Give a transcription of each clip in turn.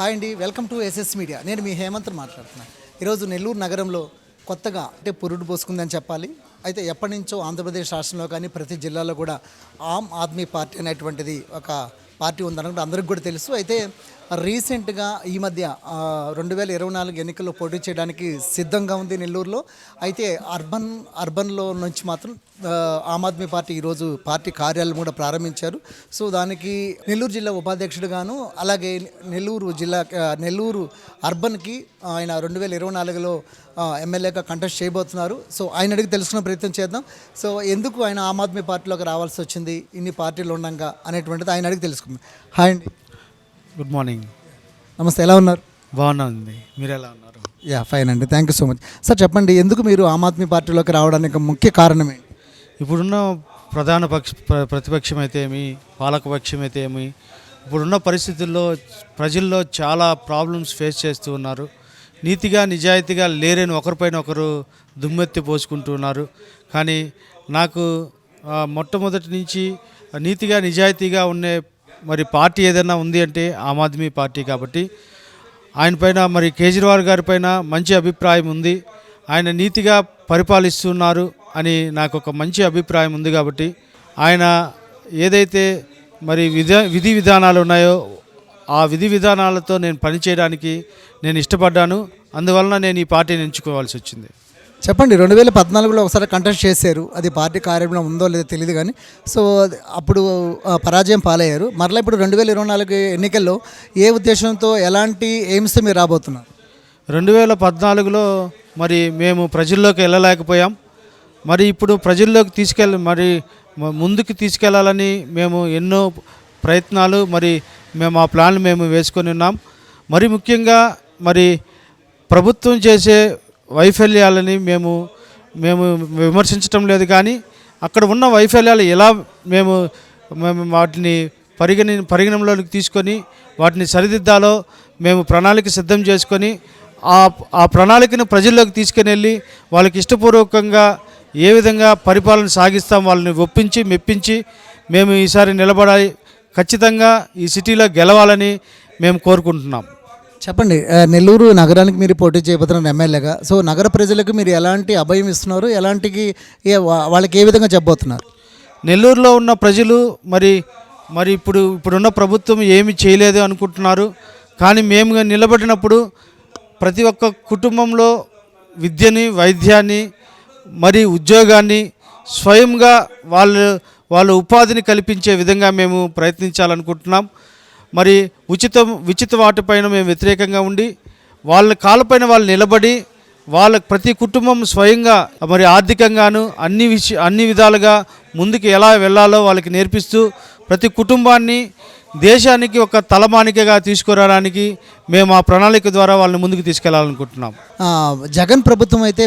Hi అండి, welcome to SS media. నేను మీ హేమంత్ మాట్లాడుతున్నాను. ఈరోజు నెల్లూరు నగరంలో కొత్తగా పురుడు పోసుకుందని చెప్పాలి. అయితే ఎప్పటి నుంచో ఆంధ్రప్రదేశ్ రాష్ట్రంలో కానీ ప్రతి జిల్లాలో కూడా ఆమ్ ఆద్మీ పార్టీ అనేటువంటిది ఒక పార్టీ ఉందనుకుంటే అందరికి కూడా తెలుసు. అయితే రీసెంట్గా ఈ మధ్య 2024 ఎన్నికల్లో పోటీ చేయడానికి సిద్ధంగా ఉంది నెల్లూరులో. అయితే అర్బన్లో నుంచి మాత్రం ఆమ్ ఆద్మీ పార్టీ ఈరోజు పార్టీ కార్యాలయం కూడా ప్రారంభించారు. సో దానికి నెల్లూరు జిల్లా ఉపాధ్యక్షుడుగాను, అలాగే నెల్లూరు అర్బన్కి ఆయన 2024లో ఎమ్మెల్యేగా కంటెస్ట్ చేయబోతున్నారు. సో ఆయన అడిగి తెలుసుకునే ప్రయత్నం చేద్దాం. సో ఎందుకు ఆయన ఆమ్ ఆద్మీ పార్టీలోకి రావాల్సి వచ్చింది ఇన్ని పార్టీలు ఉండగా అనేటువంటిది ఆయన అడిగి తెలుసుకుందాం. హాయ్ అండి. Good morning. నమస్తే, ఎలా ఉన్నారు? బాగున్నాండి, మీరు ఎలా ఉన్నారు? ఫైన్ అండి, thank you so much. Sir చెప్పండి, ఎందుకు మీరు ఆమ్ ఆద్మీ పార్టీలోకి రావడానికి ముఖ్య కారణం ఏంటి? ఇప్పుడున్న ప్రధాన ప్రతిపక్షం అయితే ఏమి, పాలకపక్షం అయితే ఏమి, ఇప్పుడున్న పరిస్థితుల్లో ప్రజల్లో చాలా ప్రాబ్లమ్స్ ఫేస్ చేస్తూ ఉన్నారు. నీతిగా నిజాయితీగా లేరని ఒకరిపైన ఒకరు దుమ్మెత్తి పోసుకుంటూ ఉన్నారు. కానీ నాకు మొట్టమొదటి నుంచి నీతిగా నిజాయితీగా ఉండే పార్టీ ఏదైనా ఉంది అంటే ఆమ్ ఆద్మీ పార్టీ. కాబట్టి ఆయన పైన కేజ్రీవాల్ గారి పైన మంచి అభిప్రాయం ఉంది. ఆయన నీతిగా పరిపాలిస్తున్నారు అని నాకు ఒక మంచి అభిప్రాయం ఉంది. కాబట్టి ఆయన ఏదైతే విధి విధానాలు ఉన్నాయో ఆ విధి విధానాలతో నేను పనిచేయడానికి నేను ఇష్టపడ్డాను. అందువలన నేను ఈ పార్టీని ఎంచుకోవాల్సి వచ్చింది. చెప్పండి, 2014లో ఒకసారి కంటెస్ట్ చేశారు. అది పార్టీ కార్యక్రమం ఉందో లేదో తెలియదు కానీ, సో అప్పుడు పరాజయం పాలయ్యారు. మరలా ఇప్పుడు 2024 ఎన్నికల్లో ఏ ఉద్దేశంతో, ఎలాంటి ఎయిమ్స్తో మీరు రాబోతున్నారు? 2014లో మేము ప్రజల్లోకి వెళ్ళలేకపోయాం. ఇప్పుడు ప్రజల్లోకి ముందుకు తీసుకెళ్లాలని మేము ఎన్నో ప్రయత్నాలు మేము ఆ ప్లాన్లు మేము వేసుకొని ఉన్నాం. ముఖ్యంగా ప్రభుత్వం చేసే వైఫల్యాలని మేము విమర్శించటం లేదు, కానీ అక్కడ ఉన్న వైఫల్యాలు ఎలా మేము వాటిని పరిగణనలోకి తీసుకొని వాటిని సరిదిద్దాలో మేము ప్రణాళిక సిద్ధం చేసుకొని ఆ ప్రణాళికను ప్రజల్లోకి తీసుకుని వెళ్ళి వాళ్ళకి ఇష్టపూర్వకంగా ఏ విధంగా పరిపాలన సాగిస్తాం వాళ్ళని ఒప్పించి మెప్పించి మేము ఈసారి నిలబడాలి, ఖచ్చితంగా ఈ సిటీలో గెలవాలని మేము కోరుకుంటున్నాం. చెప్పండి, నెల్లూరు నగరానికి మీరు పోటీ చేయబోతున్నారు ఎమ్మెల్యేగా. సో నగర ప్రజలకు మీరు ఎలాంటి అభయం ఇస్తున్నారు, వాళ్ళకి ఏ విధంగా చెప్పబోతున్నారు? నెల్లూరులో ఉన్న ప్రజలు ఇప్పుడున్న ప్రభుత్వం ఏమి చేయలేదు అనుకుంటున్నారు. కానీ మేము నిలబడినప్పుడు ప్రతి ఒక్క కుటుంబంలో విద్యని, వైద్యాన్ని, ఉద్యోగాన్ని స్వయంగా వాళ్ళు ఉపాధిని కల్పించే విధంగా మేము ప్రయత్నించాలనుకుంటున్నాం. ఉచిత వాటిపైన మేము వ్యతిరేకంగా ఉండి వాళ్ళ కాళ్ళపైన వాళ్ళు నిలబడి ప్రతి కుటుంబం స్వయంగా ఆర్థికంగాను అన్ని విధాలుగా ముందుకు ఎలా వెళ్ళాలో వాళ్ళకి నేర్పిస్తూ ప్రతి కుటుంబాన్ని దేశానికి ఒక తలమానికగా తీసుకురావడానికి మేము ఆ ప్రణాళిక ద్వారా వాళ్ళని ముందుకు తీసుకెళ్లాలనుకుంటున్నాం. జగన్ ప్రభుత్వం అయితే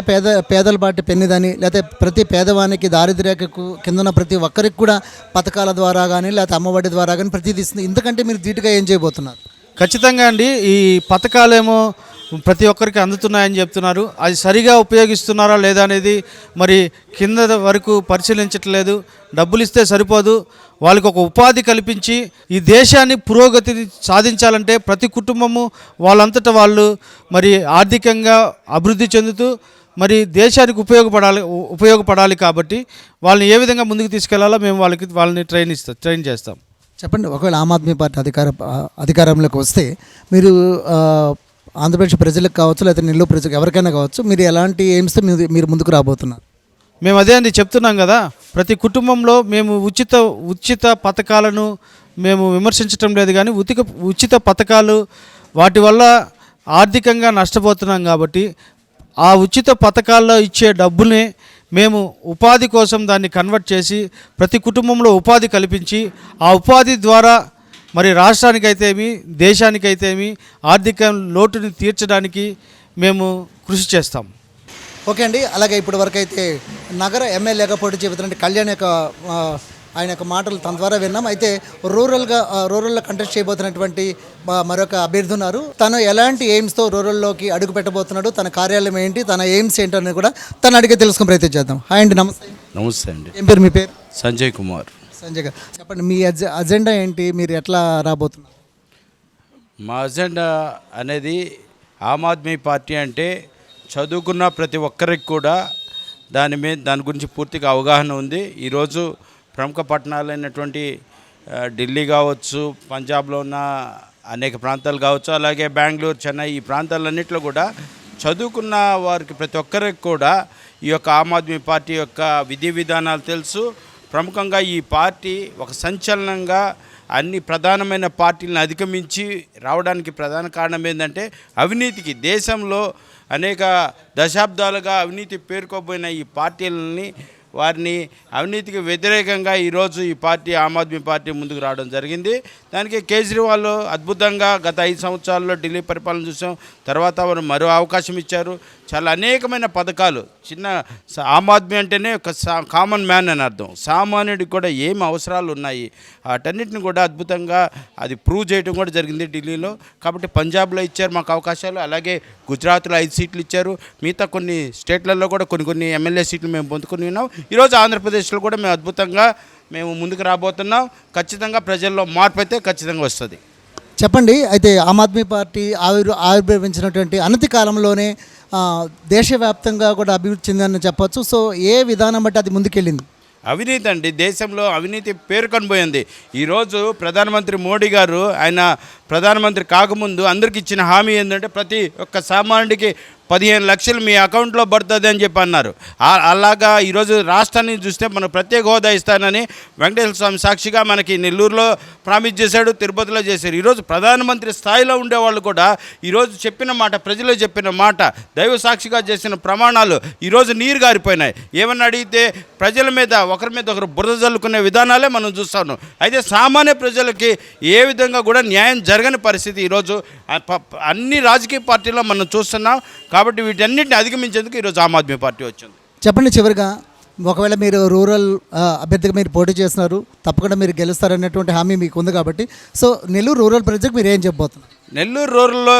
పేదల బాటి పెన్నిదని, లేకపోతే ప్రతి పేదవానికి దారిద్ర్యకు కిందన ప్రతి ఒక్కరికి కూడా పథకాల ద్వారా కానీ లేకపోతే అమ్మఒడి ద్వారా కానీ ప్రతిదీ ఇస్తుంది. ఇంతకంటే మీరు ధీటుగా ఏం చేయబోతున్నారు? ఖచ్చితంగా అండి, ఈ పథకాలేమో ప్రతి ఒక్కరికి అందుతున్నాయని చెప్తున్నారు. అది సరిగా ఉపయోగిస్తున్నారా లేదా అనేది కింద వరకు పరిశీలించట్లేదు. డబ్బులు ఇస్తే సరిపోదు, వాళ్ళకి ఒక ఉపాధి కల్పించి ఈ దేశాన్ని పురోగతిని సాధించాలంటే ప్రతి కుటుంబము వాళ్ళంతటా వాళ్ళు ఆర్థికంగా అభివృద్ధి చెందుతూ దేశానికి ఉపయోగపడాలి. కాబట్టి వాళ్ళని ఏ విధంగా ముందుకు తీసుకెళ్లాలో మేము వాళ్ళని ట్రైన్ చేస్తాం. చెప్పండి, ఒకవేళ ఆమ్ ఆద్మీ పార్టీ అధికారంలోకి వస్తే మీరు ఆంధ్రప్రదేశ్ ప్రజలకు కావచ్చు లేకపోతే నెల్లూరు ప్రజలకు ఎవరికైనా కావచ్చు, మీరు ఎలాంటి ఎయిమ్స్తో మీరు ముందుకు రాబోతున్నారు? మేము అదే అండి చెప్తున్నాం కదా, ప్రతి కుటుంబంలో మేము ఉచిత పథకాలను మేము విమర్శించటం లేదు, కానీ ఉచిత పథకాలు వాటి వల్ల ఆర్థికంగా నష్టపోతున్నాం. కాబట్టి ఆ ఉచిత పథకాల్లో ఇచ్చే డబ్బునే మేము ఉపాధి కోసం దాన్ని కన్వర్ట్ చేసి ప్రతి కుటుంబంలో ఉపాధి కల్పించి ఆ ఉపాధి ద్వారా రాష్ట్రానికైతేమి దేశానికైతేమి ఆర్థిక లోటుని తీర్చడానికి మేము కృషి చేస్తాం. ఓకే అండి. అలాగే ఇప్పటి వరకు అయితే నగర ఎమ్మెల్యేగా పోటీ చేయబోతున్నటువంటి కళ్యాణ్ ఆయన యొక్క మాటలు తన ద్వారా విన్నాం. అయితే రూరల్లో కంటెస్ట్ చేయబోతున్నటువంటి మరొక అభ్యర్థి ఉన్నారు. తను ఎలాంటి ఎయిమ్స్తో రూరల్లోకి అడుగు పెట్టబోతున్నాడు, తన కార్యాలయం ఏంటి, తన ఎయిమ్స్ ఏంటనేది కూడా తను అడిగే తెలుసుకుని ప్రయత్నం చేద్దాం. హాయ్ అండి. నమస్తే అండి. ఏం పేరు? మీ పేరు? సంజయ్ కుమార్. సంజయ్ గారు, చెప్పండి, మీ అజెండా ఏంటి, మీరు ఎట్లా రాబోతున్నారు? మా అజెండా అనేది ఆమ్ ఆద్మీ పార్టీ అంటే చదువుకున్న ప్రతి ఒక్కరికి కూడా దాని గురించి పూర్తిగా అవగాహన ఉంది. ఈరోజు ప్రముఖ పట్టణాలైనటువంటి ఢిల్లీ కావచ్చు, పంజాబ్లో ఉన్న అనేక ప్రాంతాలు కావచ్చు, అలాగే బెంగళూరు, చెన్నై, ఈ ప్రాంతాలన్నింటిలో కూడా చదువుకున్న వారికి ప్రతి ఒక్కరికి కూడా ఈ యొక్క ఆమ్ ఆద్మీ పార్టీ యొక్క విధి విధానాలు తెలుసు. ప్రముఖంగా ఈ పార్టీ ఒక సంచలనంగా అన్ని ప్రధానమైన పార్టీలను అధిగమించి రావడానికి ప్రధాన కారణం ఏంటంటే అవినీతికి, దేశంలో అనేక దశాబ్దాలుగా అవినీతి పేరుకోబోయిన ఈ పార్టీలని వారిని అవినీతికి వ్యతిరేకంగా ఈరోజు ఈ పార్టీ ఆమ్ ఆద్మీ పార్టీ ముందుకు రావడం జరిగింది. దానికి కేజ్రీవాల్ అద్భుతంగా గత 5 సంవత్సరాల్లో ఢిల్లీ పరిపాలన చూసాం. తర్వాత వారు మరో అవకాశం ఇచ్చారు. చాలా అనేకమైన పథకాలు, చిన్న ఆమ్ ఆద్మీ అంటేనే ఒక కామన్ మ్యాన్ అని అర్థం. సామాన్యుడికి కూడా ఏమి అవసరాలు ఉన్నాయి వాటన్నిటిని కూడా అద్భుతంగా అది ప్రూవ్ చేయడం కూడా జరిగింది ఢిల్లీలో. కాబట్టి పంజాబ్లో ఇచ్చారు మాకు అవకాశాలు, అలాగే గుజరాత్లో 5 సీట్లు ఇచ్చారు. మిగతా కొన్ని స్టేట్లలో కూడా కొన్ని ఎమ్మెల్యే సీట్లు మేము పొందుకుని ఉన్నాం. ఈరోజు ఆంధ్రప్రదేశ్లో కూడా మేము అద్భుతంగా ముందుకు రాబోతున్నాం. ఖచ్చితంగా ప్రజల్లో మార్పు అయితే ఖచ్చితంగా వస్తుంది. చెప్పండి, అయితే ఆమ్ ఆద్మీ పార్టీ ఆవిర్భవించినటువంటి అనతి కాలంలోనే దేశవ్యాప్తంగా కూడా అభివృద్ధి చెందని చెప్పొచ్చు. సో ఏ విధానం బట్టి అది ముందుకెళ్ళింది? అవినీతి అండి, దేశంలో అవినీతి పేరుకొనిపోయింది. ఈరోజు ప్రధానమంత్రి మోడీ గారు ఆయన ప్రధానమంత్రి కాకముందు అందరికి ఇచ్చిన హామీ ఏంటంటే ప్రతి ఒక్క సామాన్యుడికి 15 లక్షలు మీ అకౌంట్లో పడుతుంది అని చెప్పి అన్నారు. అలాగా ఈరోజు రాష్ట్రాన్ని చూస్తే మనకు ప్రత్యేక హోదా ఇస్తానని వెంకటేశ్వర స్వామి సాక్షిగా మనకి నెల్లూరులో ప్రామిస్ చేశాడు, తిరుపతిలో చేశారు. ఈరోజు ప్రధానమంత్రి స్థాయిలో ఉండేవాళ్ళు కూడా ఈరోజు చెప్పిన మాట, ప్రజలు చెప్పిన మాట, దైవ సాక్షిగా చేసిన ప్రమాణాలు ఈరోజు నీరు గారిపోయినాయి. ఏమన్నా అడిగితే ప్రజల మీద ఒకరి మీద ఒకరు బురద జల్లుకునే విధానాలే మనం చూస్తాను. అయితే సామాన్య ప్రజలకి ఏ విధంగా కూడా న్యాయం జరగని పరిస్థితి ఈరోజు అన్ని రాజకీయ పార్టీల్లో మనం చూస్తున్నాం. కాబట్టి వీటన్నిటిని అధిగమించేందుకు ఈరోజు ఆమ్ ఆద్మీ పార్టీ వచ్చింది. చెప్పండి, చివరిగా ఒకవేళ మీరు రూరల్ అభ్యర్థిగా మీరు పోటీ చేస్తున్నారు, తప్పకుండా మీరు గెలుస్తారనేటువంటి హామీ మీకు ఉంది కాబట్టి, సో నెల్లూరు రూరల్ ప్రజలకు మీరు ఏం చెప్పబోతున్నారు? నెల్లూరు రూరల్లో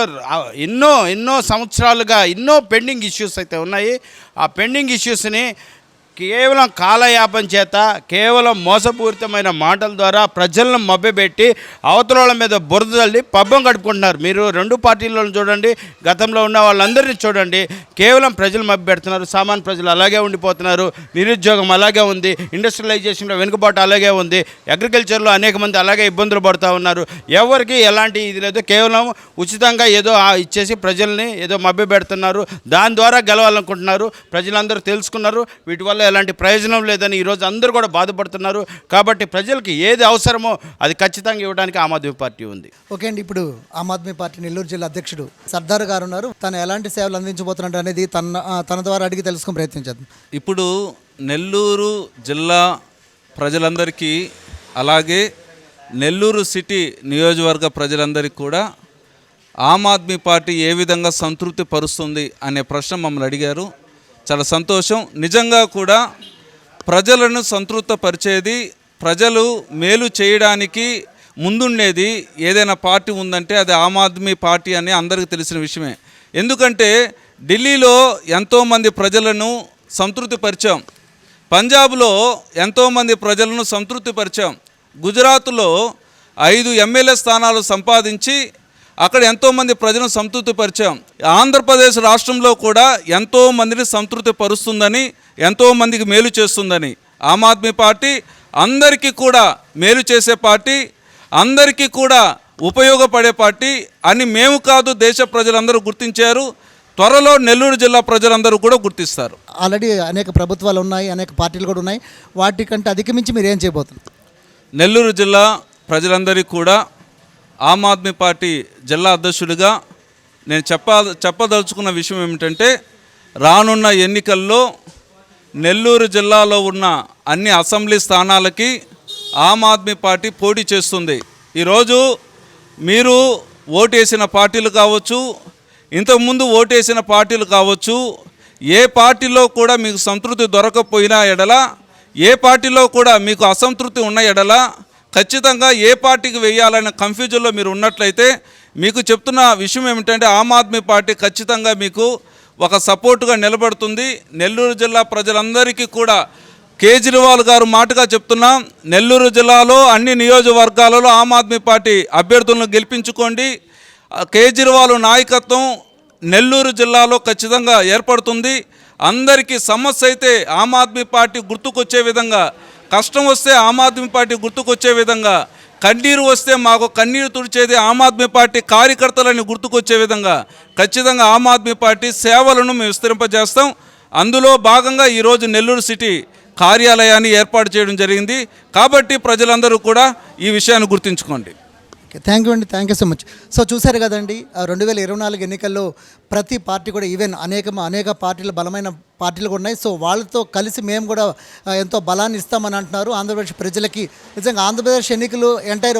ఎన్నో సంవత్సరాలుగా ఎన్నో పెండింగ్ ఇష్యూస్ అయితే ఉన్నాయి. ఆ పెండింగ్ ఇష్యూస్ని కేవలం కాలయాపన చేత, కేవలం మోసపూరితమైన మాటల ద్వారా ప్రజలను మభ్యపెట్టి అవతల మీద బురద చల్లి పబ్బం గడుపుకుంటున్నారు. మీరు 2 పార్టీలను చూడండి, గతంలో ఉన్న వాళ్ళందరినీ చూడండి, కేవలం ప్రజలు మభ్యపెడుతున్నారు. సామాన్య ప్రజలు అలాగే ఉండిపోతున్నారు. నిరుద్యోగం అలాగే ఉంది, ఇండస్ట్రియలైజేషన్లో వెనుకబాటు అలాగే ఉంది, అగ్రికల్చర్లో అనేక మంది అలాగే ఇబ్బందులు పడుతూ ఉన్నారు. ఎవరికి ఎలాంటి ఇది లేదు, కేవలం ఉచితంగా ఏదో ఇచ్చేసి ప్రజల్ని ఏదో మభ్యపెడుతున్నారు. దాని ద్వారా గెలవాలనుకుంటున్నారు. ప్రజలందరూ తెలుసుకున్నారు వీటి వల్ల ఎలాంటి ప్రయోజనం లేదని ఈరోజు అందరూ కూడా బాధపడుతున్నారు. కాబట్టి ప్రజలకి ఏది అవసరమో అది ఖచ్చితంగా ఇవ్వడానికి ఆమ్ ఆద్మీ పార్టీ ఉంది. ఓకే అండి, ఇప్పుడు ఆమ్ ఆద్మీ పార్టీ నెల్లూరు జిల్లా అధ్యక్షుడు సర్దార్ గారు ఉన్నారు. తను ఎలాంటి సేవలు అందించబోతున్నారు అనేది తన ద్వారా అడిగి తెలుసుకుని ప్రయత్నించారు. ఇప్పుడు నెల్లూరు జిల్లా ప్రజలందరికీ, అలాగే నెల్లూరు సిటీ నియోజకవర్గ ప్రజలందరికీ కూడా ఆమ్ ఆద్మీ పార్టీ ఏ విధంగా సంతృప్తి పరుస్తుంది అనే ప్రశ్న మమ్మల్ని అడిగారు. చాలా సంతోషం. నిజంగా కూడా ప్రజలను సంతృప్తపరిచేది, ప్రజలు మేలు చేయడానికి ముందుండేది ఏదైనా పార్టీ ఉందంటే అది ఆమ్ ఆద్మీ పార్టీ అని అందరికీ తెలిసిన విషయమే. ఎందుకంటే ఢిల్లీలో ఎంతోమంది ప్రజలను సంతృప్తిపరిచాం, పంజాబ్లో ఎంతోమంది ప్రజలను సంతృప్తిపరిచాం, గుజరాత్లో 5 ఎమ్మెల్యే స్థానాలు సంపాదించి అక్కడ ఎంతోమంది ప్రజలను సంతృప్తిపరిచాం. ఆంధ్రప్రదేశ్ రాష్ట్రంలో కూడా ఎంతోమందిని సంతృప్తిపరుస్తుందని, ఎంతోమందికి మేలు చేస్తుందని ఆమ్ ఆద్మీ పార్టీ అందరికీ కూడా మేలు చేసే పార్టీ, అందరికీ కూడా ఉపయోగపడే పార్టీ అని మేము కాదు, దేశ ప్రజలందరూ గుర్తించారు. త్వరలో నెల్లూరు జిల్లా ప్రజలందరూ కూడా గుర్తిస్తారు. ఆల్రెడీ అనేక ప్రభుత్వాలు ఉన్నాయి, అనేక పార్టీలు కూడా ఉన్నాయి. వాటికంటే అధిగమించి మీరు ఏం చేయబోతున్నారు? నెల్లూరు జిల్లా ప్రజలందరికీ కూడా ఆమ్ ఆద్మీ పార్టీ జిల్లా అధ్యక్షుడిగా నేను చెప్పదలుచుకున్న విషయం ఏమిటంటే, రానున్న ఎన్నికల్లో నెల్లూరు జిల్లాలో ఉన్న అన్ని అసెంబ్లీ స్థానాలకి ఆమ్ ఆద్మీ పార్టీ పోటీ చేస్తుంది. ఈరోజు మీరు ఓటేసిన పార్టీలు కావచ్చు, ఇంతకుముందు ఓటేసిన పార్టీలు కావచ్చు, ఏ పార్టీలో కూడా మీకు సంతృప్తి దొరకకపోయినా ఎడల, ఏ పార్టీలో కూడా మీకు అసంతృప్తి ఉన్న ఎడల ఖచ్చితంగా ఏ పార్టీకి వేయాలనే కన్ఫ్యూజన్లో మీరు ఉన్నట్లయితే మీకు చెప్తున్న విషయం ఏమిటంటే ఆమ్ ఆద్మీ పార్టీ ఖచ్చితంగా మీకు ఒక సపోర్టుగా నిలబడుతుంది. నెల్లూరు జిల్లా ప్రజలందరికీ కూడా కేజ్రీవాల్ గారు మాటగా చెప్తున్నాం, నెల్లూరు జిల్లాలో అన్ని నియోజకవర్గాలలో ఆమ్ ఆద్మీ పార్టీ అభ్యర్థులను గెలిపించుకోండి. కేజ్రీవాల్ నాయకత్వం నెల్లూరు జిల్లాలో ఖచ్చితంగా ఏర్పడుతుంది. అందరికీ సమస్య అయితే ఆమ్ ఆద్మీ పార్టీ గుర్తుకొచ్చే విధంగా, కష్టం వస్తే ఆమ్ ఆద్మీ పార్టీ గుర్తుకొచ్చే విధంగా, కన్నీరు వస్తే మాకు కన్నీరు తుడిచేది ఆమ్ ఆద్మీ పార్టీ కార్యకర్తలని గుర్తుకొచ్చే విధంగా ఖచ్చితంగా ఆమ్ ఆద్మీ పార్టీ సేవలను మేము విస్తరింపజేస్తాం. అందులో భాగంగా ఈరోజు నెల్లూరు సిటీ కార్యాలయాన్ని ఏర్పాటు చేయడం జరిగింది. కాబట్టి ప్రజలందరూ కూడా ఈ విషయాన్ని గుర్తుంచుకోండి. Okay, thank you so much. So చూశారు కదండి, 2024 ఎన్నికల్లో ప్రతి పార్టీ కూడా ఈవెన్ అనేక పార్టీలు, బలమైన పార్టీలు కూడా ఉన్నాయి. సో వాళ్ళతో కలిసి మేము కూడా ఎంతో బలాన్ని ఇస్తామని అంటున్నారు ఆంధ్రప్రదేశ్ ప్రజలకి. నిజంగా ఆంధ్రప్రదేశ్ ఎన్నికలు ఎంటైర్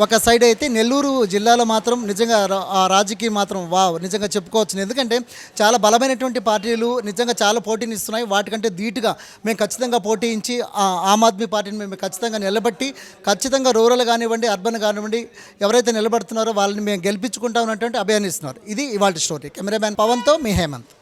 ఒక సైడ్ అయితే, నెల్లూరు జిల్లాలో మాత్రం నిజంగా ఆ రాజకీయం మాత్రం నిజంగా చెప్పుకోవచ్చు. ఎందుకంటే చాలా బలమైనటువంటి పార్టీలు నిజంగా చాలా పోటీని ఇస్తున్నాయి. వాటికంటే ధీటుగా మేము ఖచ్చితంగా పోటీయించి ఆమ్ ఆద్మీ పార్టీని మేము ఖచ్చితంగా నిలబట్టి, ఖచ్చితంగా రూరల్ కానివ్వండి, అర్బన్ కానివ్వండి, ఎవరైతే నిలబడుతున్నారో వాళ్ళని మేము గెలిపించుకుంటామన్నటువంటి అభయాన్ని ఇస్తున్నారు. ఇది ఇవాళ స్టోరీ. కెమెరామ్యాన్ పవన్తో మీ హేమంత్.